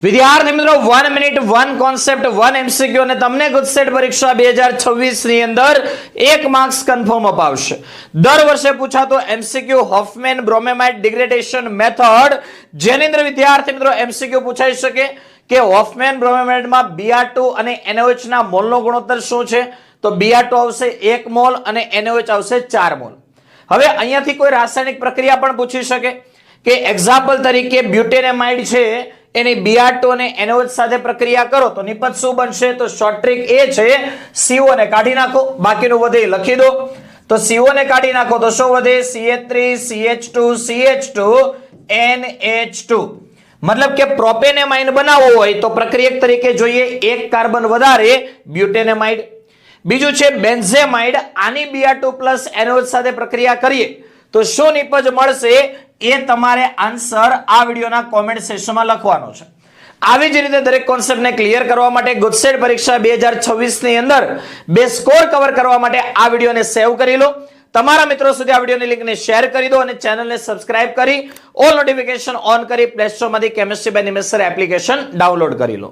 વિદ્યાર્થી મિત્રો 1 minute 1 concept 1 MCQ અને તમને ગુજસેટ પરીક્ષા 2026 ની અંદર 1 માર્ક્સ કન્ફર્મ અપાવશે. દર વર્ષે પૂછાતો એમસીક્યુ હોફમેન બ્રોમેમાઇડ ડિગ્રેડેશન મેથડ, જેની અંદર વિદ્યાર્થી મિત્રો એમસીક્યુ પૂછાઈ શકે કે હોફમેન બ્રોમેમાઇડમાં Br2 અને NaOH ના મોલનો ગુણોત્તર શું છે? તો Br2 આવશે 1 મોલ અને NaOH આવશે 4 મોલ. હવે અહીંયાથી કોઈ રાસાયણિક પ્રક્રિયા પણ પૂછી શકે કે એક્ઝામ્પલ તરીકે બ્યુટેનેમાઇડ છે એની Br2 અને NaOH સાથે પ્રક્રિયા કરો તો નિપજ શું બનશે? તો શોર્ટ ટ્રિક એ છે CO ને કાઢી નાખો, બાકીનું વધે લખી દો. તો CO ને કાઢી નાખો તો શું વધે? CH3 CH2 CH2 NH2. મતલબ કે પ્રોપેનેમાઇડ બનાવવો હોય તો પ્રક્રિયક તરીકે જોઈએ એક કાર્બન વધારે બ્યુટેનેમાઇડ. બીજું છે બેન્ઝેમાઇડ, આની Br2 NaOH સાથે પ્રક્રિયા કરીએ તો શું નિપજ મળશે એ તમારે આન્સર આ વિડિયોના કોમેન્ટ સેક્શનમાં લખવાનો છે. આવી જ રીતે દરેક કોન્સેપ્ટને ક્લિયર કરવા માટે ગુજસેટ પરીક્ષા 2026 ની અંદર 2 સ્કોર કવર કરવા માટે આ વિડિયોને સેવ કરી લો, તમારા મિત્રો સુધી આ વિડિયોની લિંકને શેર કરી દો અને ચેનલને સબસ્ક્રાઇબ કરી ઓલ નોટિફિકેશન ઓન કરી પ્લે સ્ટોરમાંથી chemistry by Nimesh sir application download કરી લો.